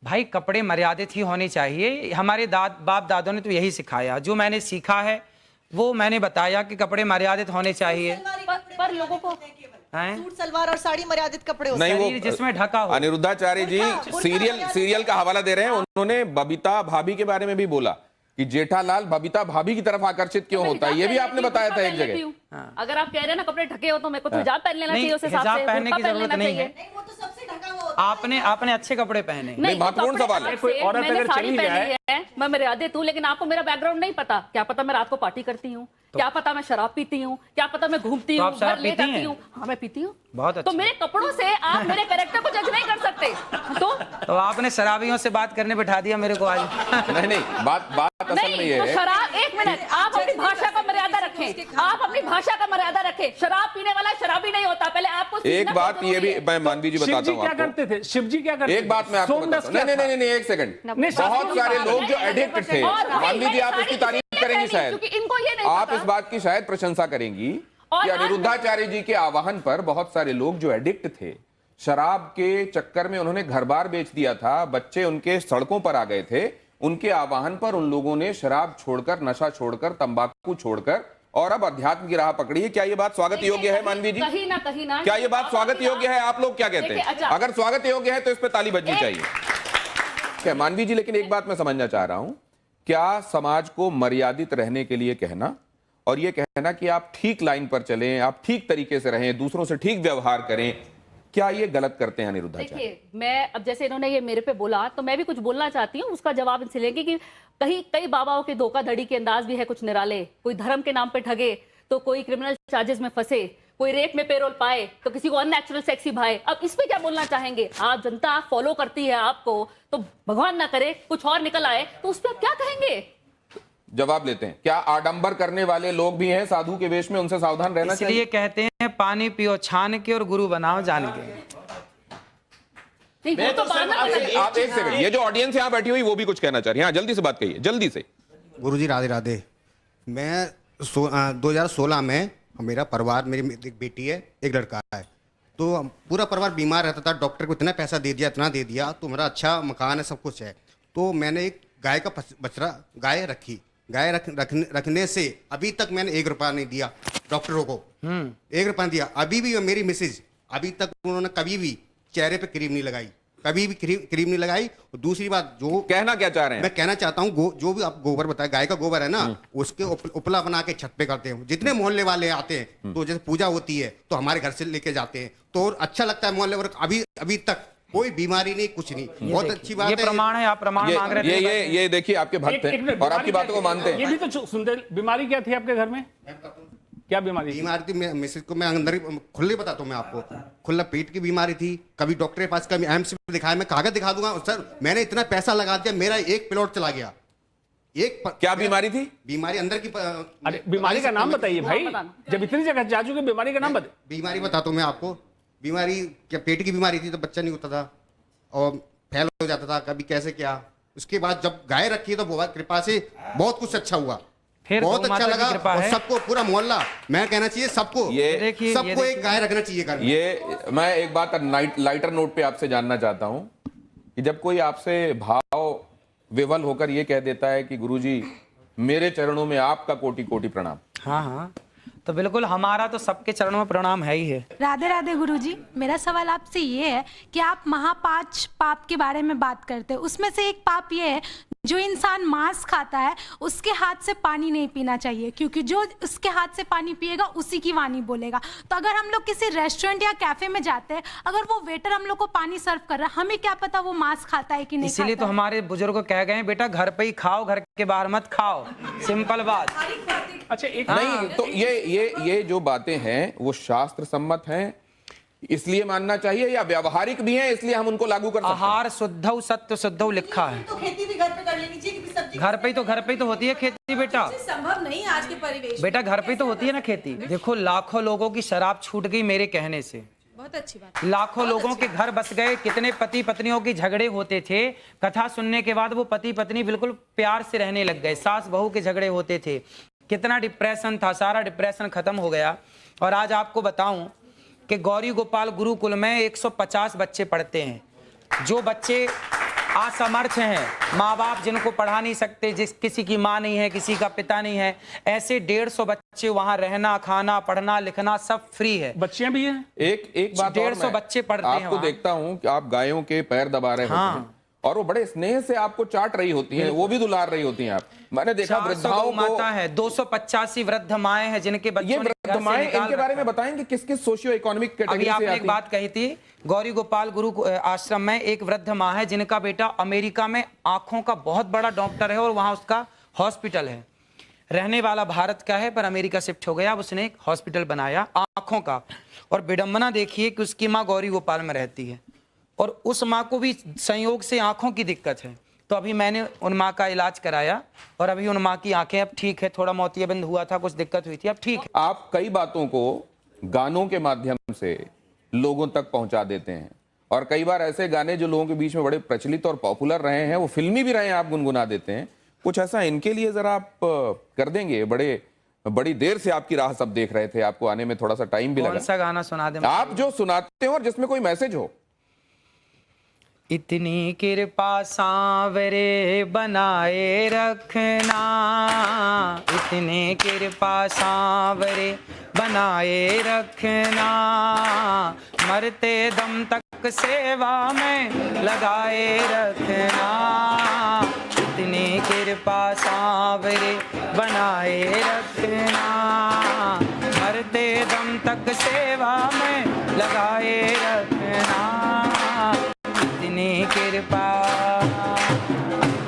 भाई कपड़े मर्यादित ही होने चाहिए। हमारे बाप दादों ने तो यही सिखाया, जो मैंने सीखा है वो मैंने बताया कि कपड़े मर्यादित होने चाहिए। पर लोगों को सूट सलवार और साड़ी मर्यादित कपड़े होते हैं, नहीं वो जिसमें ढका हो। अनिरुद्धाचार्य जी सीरियल का हवाला दे रहे हैं। उन्होंने बबीता भाभी के बारे में भी बोला कि जेठालाल बबीता भाभी की तरफ आकर्षित क्यों होता है, ये भी आपने बताया था एक जगह। अगर आप कह रहे हैं ना कपड़े ढके हो तो मेरे को तो हिजाब पहन लेना चाहिए, उस हिसाब से हिजाब पहनने की जरूरत नहीं है। वो तो सबसे ढका हुआ होता है। आपने अच्छे कपड़े पहने। नहीं महत्वपूर्ण सवाल है। कोई औरत अगर चली जाए, मैं मर्यादित हूँ, लेकिन आपको मेरा बैकग्राउंड नहीं पता। क्या पता मैं रात को पार्टी करती हूँ, क्या पता मैं शराब पीती हूँ, क्या पता मैं घूमती हूँ, घर ले जाती हूँ। हाँ मैं पीती हूँ। बहुत अच्छा। तो मेरे कपड़ों से आप मेरे कैरेक्टर को जज नहीं कर सकते। तो आपने शराबियों से बात करने बिठा दिया मेरे को आज। नहीं बात असल में ये है। शराब, एक मिनट, आप अपनी भाषा का मर्यादा रखें। आप अपनी भाषा का मर्यादा रखें। शराब पीने वाला शराबी नहीं होता। पहले आपको एक बात ये भी मैं मानवी जी बताता हूँ क्या करते थे शिव जी, क्या करते थे? एक बात मैं आपको बताता हूँ। नहीं एक सेकंड। बहुत सारे लोग जो एडिक्ट थे, मानवी जी आप इसकी तारीफ करेंगी शायद, इनको ये नहीं आप इस बात की शायद प्रशंसा करेंगी कि अनिरुद्धाचार्य जी के आह्वान पर बहुत सारे लोग जो एडिक्ट थे, शराब के चक्कर में उन्होंने घर बार बेच दिया था, बच्चे उनके सड़कों पर आ गए थे, उनके आह्वान पर उन लोगों ने शराब छोड़कर, नशा छोड़कर, तंबाकू छोड़कर और अब अध्यात्म की राह पकड़ी है। क्या ये बात स्वागत योग्य है मानवी जी? कहीं ना क्या ये बात स्वागत योग्य है? आप लोग क्या कहते हैं? अगर स्वागत योग्य है तो इस पर ताली बजनी चाहिए। क्या मानवी जी, लेकिन एक बात मैं समझना चाह रहा हूं, क्या समाज को मर्यादित रहने के लिए कहना और ये कहना कि आप ठीक लाइन पर चलें, आप ठीक तरीके से रहें, दूसरों से ठीक व्यवहार करें, क्या ये गलत करते हैं अनिरुद्धाचार्य? देखिए, मैं अब जैसे इन्होंने ये मेरे पे बोला तो मैं भी कुछ बोलना चाहती हूँ, उसका जवाब इनसे लेंगे कि कई बाबाओं के धोखाधड़ी के अंदाज भी है कुछ निराले। कोई धर्म के नाम पे ठगे तो कोई क्रिमिनल चार्जेस में फंसे, कोई रेप में पेरोल पाए तो किसी को अननेचुरल सेक्सी भाए। अब इस पे क्या बोलना चाहेंगे? आप जनता फॉलो करती है आपको, तो भगवान ना करे कुछ और निकल आए तो उस पर आप क्या कहेंगे? जवाब लेते हैं। क्या आडंबर करने वाले लोग भी हैं साधु के वेश में, उनसे सावधान रहना चाहिए? इसलिए कहते हैं पानी पियो छान के और गुरु बनाओ जान के। तो आप एक सेकंड, ये जो ऑडियंस यहाँ बैठी हुई वो भी कुछ कहना चाह रही है। हाँ जल्दी से बात कहिए, जल्दी से। गुरुजी राधे राधे। मैं 2016 में, मेरा परिवार, मेरी एक बेटी है, एक लड़का है, तो पूरा परिवार बीमार रहता था। डॉक्टर को इतना पैसा दे दिया, इतना दे दिया, तो मेरा अच्छा मकान है, सब कुछ है। तो मैंने एक गाय का बछड़ा गाय रखी। गाय रखने से अभी तक मैंने 1 रुपया नहीं दिया डॉक्टरों को। 1 रुपया दिया। अभी भी मेरी मिसेज, अभी तक उन्होंने कभी भी चेहरे पे क्रीम नहीं लगाई, कभी भी क्रीम नहीं लगाई। और दूसरी बात, जो कहना क्या चाह रहे हैं? मैं कहना चाहता हूँ, जो भी आप गोबर बताए, गाय का गोबर है ना, उसके उपला बना के छत पे करते हैं। जितने मोहल्ले वाले आते हैं, तो जैसे पूजा होती है तो हमारे घर से लेके जाते हैं, तो अच्छा लगता है मोहल्ले वर्ग। अभी तक कोई बीमारी नहीं, कुछ नहीं। बहुत अच्छी बात है। ये प्रमाण है, आप प्रमाण मांग रहे थे। ये देखिए आपके भक्त हैं और आपकी बातों को मानते हैं। ये भी तो सुनते। बीमारी क्या थी आपके घर में? क्या बीमारी थी? मिसेज को मैं अंदर खुले बताता हूँ मैं आपको। खुला पेट की बीमारी थी। कभी डॉक्टर के पास, कभी एम्स में दिखाया। मैं कागज दिखा दूंगा सर, मैंने इतना पैसा लगा दिया, मेरा एक प्लॉट चला गया। क्या बीमारी थी? बीमारी अंदर की। अरे बीमारी का नाम बताइए भाई, जब इतनी जगह जा चुके, बीमारी का नाम बताइए। बीमारी बताता हूँ मैं आपको। बीमारी क्या, पेट की बीमारी थी, तो बच्चा नहीं होता था और फैल हो जाता था, कभी कैसे क्या। उसके बाद जब गाय रखी तो भगवान कृपा से बहुत कुछ अच्छा हुआ, बहुत अच्छा लगा। और सबको, पूरा मोहल्ला, मैं कहना चाहिए सबको, सबको एक गाय रखना चाहिए घर में। ये मैं एक बात लाइटर नोट पे आपसे जानना चाहता हूं कि जब कोई आपसे भाव विवल होकर ये कह देता है कि गुरुजी मेरे चरणों में आपका कोटि कोटि प्रणाम। हाँ, तो बिल्कुल हमारा तो सबके चरणों में प्रणाम है ही है। राधे राधे गुरुजी। मेरा सवाल आपसे ये है कि आप महापांच पाप के बारे में बात करते हैं, उसमें से एक पाप ये है, जो इंसान मांस खाता है उसके हाथ से पानी नहीं पीना चाहिए, क्योंकि जो उसके हाथ से पानी पिएगा उसी की वाणी बोलेगा। तो अगर हम लोग किसी रेस्टोरेंट या कैफे में जाते हैं, अगर वो वेटर हम लोग को पानी सर्व कर रहा है, हमें क्या पता वो मांस खाता है कि नहीं। इसीलिए तो हमारे बुजुर्ग कह गए बेटा घर पे ही खाओ, घर के बाहर मत खाओ। सिंपल बात। अच्छा एक नहीं, तो ये जो बातें हैं वो शास्त्र सम्मत हैं, इसलिए मानना चाहिए, या व्यावहारिक भी हैं इसलिए हम उनको लागू कर सकते हैं? आहार शुद्धौ सत्य शुद्धौ लिखा है। तो खेती भी घर पे कर लेनी चाहिए, सब्जी घर पे ही तो होती है खेती बेटा। संभव नहीं आज के परिवेश बेटा, घर पे ही तो होती है ना खेती। देखो लाखों लोगों की शराब छूट गई मेरे कहने से। बहुत अच्छी बात। लाखों लोगों के घर बस गए। कितने पति पत्नियों के झगड़े होते थे, कथा सुनने के बाद वो पति पत्नी बिल्कुल प्यार से रहने लग गए। सास बहू के झगड़े होते थे, कितना डिप्रेशन था, सारा डिप्रेशन खत्म हो गया। और आज आपको बताऊं कि गौरी गोपाल गुरुकुल में 150 बच्चे पढ़ते हैं। जो बच्चे असमर्थ हैं, माँ बाप जिनको पढ़ा नहीं सकते, जिस किसी की माँ नहीं है, किसी का पिता नहीं है, ऐसे 150 बच्चे वहाँ रहना, खाना, पढ़ना, लिखना सब फ्री है। बच्चियां भी हैं। एक बात और 150 मैं बच्चे पढ़ते हैं आपको वहाँ। देखता हूं कि आप गायों के पैर दबा रहे होते हैं और वो बड़े स्नेह से आपको चाट रही होती हैं, वो भी दुलार रही होती हैं आप। मैंने देखा 400 वृद्धाओं गौ को। माता है, 285 वृद्ध माएं हैं जिनके ये बच्चों ने घर वृद्ध से माएं, निकाल इनके बारे रखा में है। बताएंगे किस किस सोशियो इकोनॉमिक अभी कैटेगरी से आपने आती एक हैं? बात कही थी, गौरी गोपाल गुरु आश्रम में एक वृद्ध माँ है जिनका बेटा अमेरिका में आंखों का बहुत बड़ा डॉक्टर है और वहां उसका हॉस्पिटल है। रहने वाला भारत का है पर अमेरिका शिफ्ट हो गया, अब उसने एक हॉस्पिटल बनाया आंखों का। और विडंबना देखिए कि उसकी माँ गौरी गोपाल में रहती है और उस माँ को भी संयोग से आंखों की दिक्कत है। तो अभी मैंने उन माँ का इलाज कराया और अभी उन माँ की आंखें अब ठीक है, थोड़ा मोतियाबिंद हुआ था, कुछ दिक्कत हुई थी, अब ठीक है। आप कई बातों को गानों के माध्यम से लोगों तक पहुंचा देते हैं और कई बार ऐसे गाने जो लोगों के बीच में बड़े प्रचलित और पॉपुलर रहे हैं, वो फिल्मी भी रहे हैं, आप गुनगुना देते हैं। कुछ ऐसा इनके लिए जरा आप कर देंगे? बड़ी देर से आपकी राह सब देख रहे थे, आपको आने में थोड़ा सा टाइम भी कौन लगा। सा गाना सुना दे? आप जो सुनाते हो और जिसमें कोई मैसेज हो। इतनी कृपा सांवरे बनाए रखना, इतनी कृपा सांवरे बनाए रखना, मरते दम तक सेवा में लगाए रखना, इतनी कृपा सांवरे बनाए रखना, मरते दम तक सेवा में लगाए रखना, इतनी कृपा।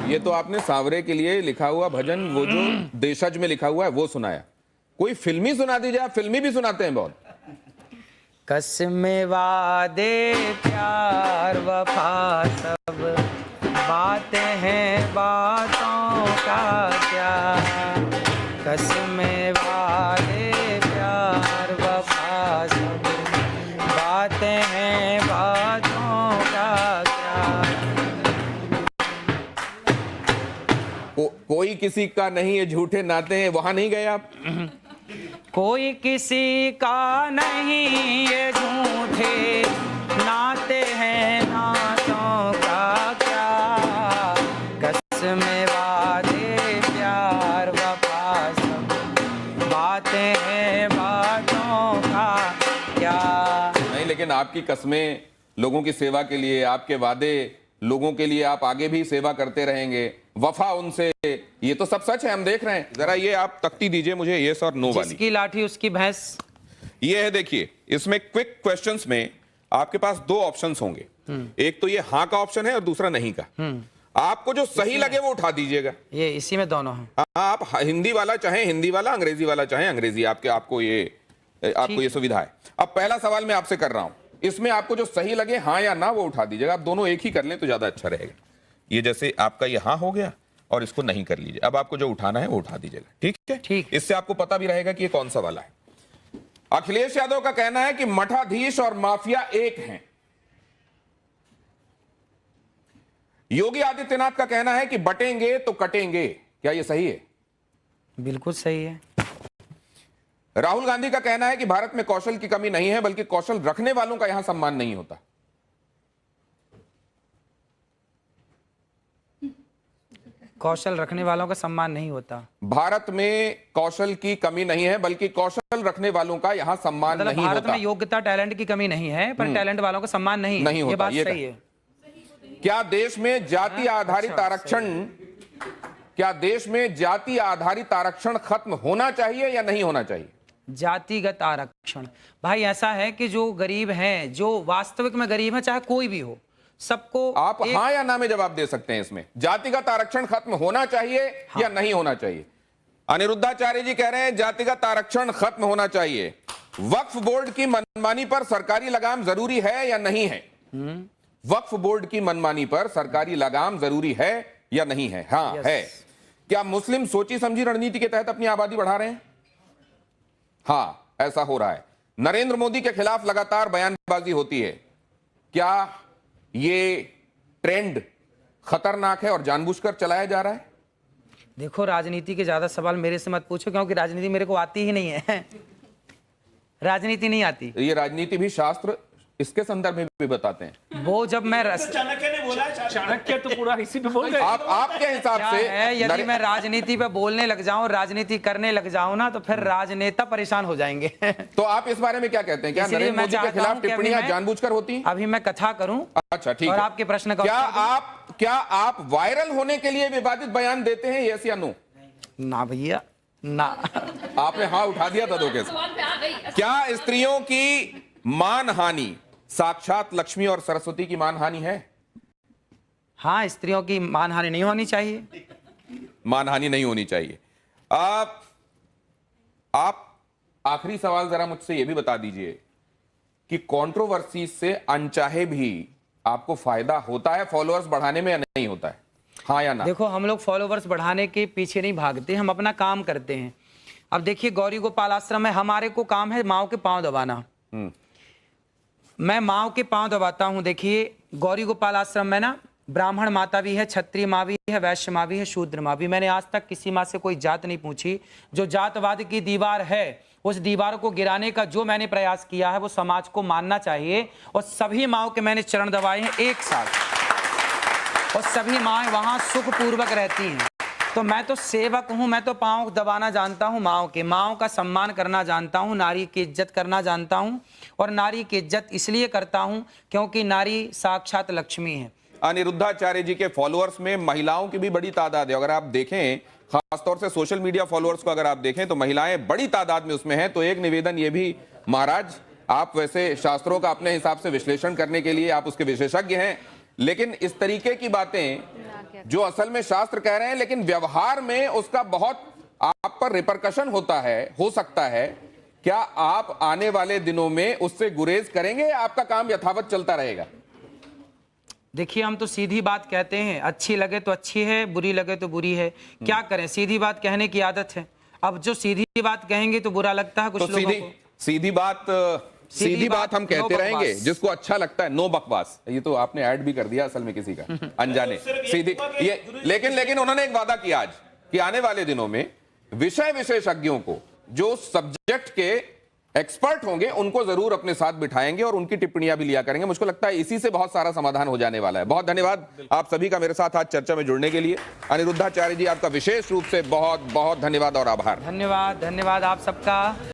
ये तो आपने सांवरे के लिए लिखा हुआ भजन, वो जो देशज में लिखा हुआ है वो सुनाया। कोई फिल्मी सुना दीजिए, आप फिल्मी भी सुनाते हैं बहुत। कसम वादे प्यार वफा सब बातें हैं बातों का क्या, कसम वादे प्यार वफा सब बातें हैं बातों का क्या। कोई किसी का नहीं है, झूठे नाते हैं, वहां नहीं गए आप? कोई किसी का नहीं ये झूठे नाते हैं नातों का क्या, कसम वादे प्यार वफा सब बातें हैं बातों का क्या। नहीं, लेकिन आपकी कस्में लोगों की सेवा के लिए, आपके वादे लोगों के लिए, आप आगे भी सेवा करते रहेंगे, वफा उनसे, ये तो सब सच है, हम देख रहे हैं। जरा ये आप तख्ती दीजिए मुझे, यस और नो वाली। जिसकी लाठी उसकी भैंस। ये है, देखिए इसमें क्विक क्वेश्चंस में आपके पास दो ऑप्शंस होंगे, एक तो ये हाँ का ऑप्शन है और दूसरा नहीं का। आपको जो सही लगे वो उठा दीजिएगा। ये इसी में दोनों हैं। आप हिंदी वाला चाहे हिंदी वाला, अंग्रेजी वाला चाहे अंग्रेजी, आपको ये सुविधा है। अब पहला सवाल मैं आपसे कर रहा हूं, इसमें आपको जो सही लगे हाँ या ना वो उठा दीजिएगा। आप दोनों एक ही कर लें तो ज्यादा अच्छा रहेगा। ये जैसे आपका ये हाँ हो गया और इसको नहीं कर लीजिए। अब आपको जो उठाना है वो उठा दीजिएगा, ठीक है? ठीक। इससे आपको पता भी रहेगा कि ये कौन सा वाला है। अखिलेश यादव का कहना है कि मठाधीश और माफिया एक हैं। योगी आदित्यनाथ का कहना है कि बटेंगे तो कटेंगे। क्या ये सही है? बिल्कुल सही है। राहुल गांधी का कहना है कि भारत में कौशल की कमी नहीं है, बल्कि कौशल रखने वालों का यहां सम्मान नहीं होता। कौशल रखने वालों का सम्मान नहीं होता। भारत में कौशल की कमी नहीं है, बल्कि कौशल रखने वालों का यहां सम्मान मतलब नहीं भारत होता। में योग्यता टैलेंट की कमी नहीं है पर टैलेंट वालों का सम्मान नहीं नहीं ये होता, बात ये सही है। क्या देश में जाति आधारित अच्छा, आरक्षण, क्या देश में जाति आधारित आरक्षण खत्म होना चाहिए या नहीं होना चाहिए? जातिगत आरक्षण, भाई ऐसा है कि जो गरीब हैं, जो वास्तविक में गरीब है, चाहे कोई भी हो, सबको आप हाँ या ना में जवाब दे सकते हैं। इसमें जातिगत आरक्षण खत्म होना चाहिए या नहीं होना चाहिए? अनिरुद्धाचार्य जी कह रहे हैं जातिगत आरक्षण खत्म होना चाहिए। वक्फ बोर्ड की मनमानी पर सरकारी लगाम जरूरी है या नहीं है? वक्फ बोर्ड की मनमानी पर सरकारी लगाम जरूरी है या नहीं है? हाँ है। क्या मुस्लिम सोची समझी रणनीति के तहत अपनी आबादी बढ़ा रहे हैं? हाँ, ऐसा हो रहा है। नरेंद्र मोदी के खिलाफ लगातार बयानबाजी होती है। क्या ये ट्रेंड खतरनाक है और जानबूझकर चलाया जा रहा है? देखो, राजनीति के ज्यादा सवाल मेरे से मत पूछो क्योंकि राजनीति मेरे को आती ही नहीं है। राजनीति नहीं आती। ये राजनीति भी शास्त्र इसके संदर्भ में भी बताते हैं। वो जब मैं चाणक्य ने बोला, चाणक्य तो पूरा इसी पे बोल गए। आपके हिसाब क्या से है, यदि मैं राजनीति पे बोलने लग जाऊं, राजनीति करने लग जाऊं ना, तो फिर राजनेता परेशान हो जाएंगे। तो आप इस बारे में क्या कहते हैं? क्या इसलिए नरेंद्र मैं मोदी के चाहता खिलाफ हूं कि अभी टिप्पणियां मैं- जानबूझकर होती? अभी मैं कथा करूं। अच्छा, ठीक और है। आपके प्रश्न का क्या आप वायरल होने के लिए विवादित बयान देते हैं, यस या नो? ना भैया ना। आपने हाँ उठा दिया था धोखे से। सवाल पे आ गई। क्या स्त्रियों की मानहानि साक्षात लक्ष्मी और सरस्वती की मानहानि है? हाँ, स्त्रियों की मानहानि नहीं होनी चाहिए। मानहानि नहीं होनी चाहिए। आप आखिरी सवाल जरा मुझसे यह भी बता दीजिए कि कंट्रोवर्सी से अनचाहे भी आपको फायदा होता है फॉलोअर्स बढ़ाने में या नहीं होता है? हाँ या ना? देखो, हम लोग फॉलोवर्स बढ़ाने के पीछे नहीं भागते, हम अपना काम करते हैं। अब देखिए, गौरी गोपाल आश्रम में हमारे को काम है माओ के पांव दबाना। मैं माओ के पांव दबाता हूं। देखिए, गौरी गोपाल आश्रम में ना ब्राह्मण माता भी है, क्षत्रिय माँ भी है, वैश्य माँ भी है, शूद्र माँ भी। मैंने आज तक किसी माँ से कोई जात नहीं पूछी। जो जातवाद की दीवार है, उस दीवार को गिराने का जो मैंने प्रयास किया है, वो समाज को मानना चाहिए। और सभी माओ के मैंने चरण दबाए हैं एक साथ, और सभी माएँ वहाँ सुखपूर्वक रहती हैं। तो मैं तो सेवक हूँ, मैं तो पाँव दबाना जानता हूँ माओ के, माओ का सम्मान करना जानता हूँ, नारी की इज्जत करना जानता हूँ। और नारी की इज्जत इसलिए करता हूँ क्योंकि नारी साक्षात लक्ष्मी है। अनिरुद्धाचार्य जी के फॉलोअर्स में महिलाओं की भी बड़ी तादाद है। अगर आप देखें, खासतौर से सोशल मीडिया फॉलोअर्स को अगर आप देखें, तो महिलाएं बड़ी तादाद में उसमें हैं। तो एक निवेदन ये भी, महाराज, आप वैसे शास्त्रों का अपने हिसाब से विश्लेषण करने के लिए आप उसके विशेषज्ञ हैं, लेकिन इस तरीके की बातें जो असल में शास्त्र कह रहे हैं, लेकिन व्यवहार में उसका बहुत आप पर रिपरकशन होता है, हो सकता है। क्या आप आने वाले दिनों में उससे गुरेज करेंगे या आपका काम यथावत चलता रहेगा? देखिए, हम तो सीधी बात कहते हैं, अच्छी लगे तो अच्छी है, बुरी लगे तो बुरी है। क्या करें, सीधी बात कहने की आदत है। अब जो सीधी बात कहेंगे तो बुरा लगता है कुछ तो लोगों को। सीधी बात हम कहते रहेंगे, जिसको अच्छा लगता है। नो बकवास, ये तो आपने ऐड भी कर दिया असल में किसी का अनजाने। सीधी ये, लेकिन उन्होंने एक वादा किया आज कि आने वाले दिनों में विषय विशेषज्ञों को, जो सब्जेक्ट के एक्सपर्ट होंगे, उनको जरूर अपने साथ बिठाएंगे और उनकी टिप्पणियां भी लिया करेंगे। मुझको लगता है इसी से बहुत सारा समाधान हो जाने वाला है। बहुत धन्यवाद आप सभी का मेरे साथ आज चर्चा में जुड़ने के लिए। अनिरुद्धाचार्य जी, आपका विशेष रूप से बहुत बहुत धन्यवाद और आभार। धन्यवाद, धन्यवाद आप सबका।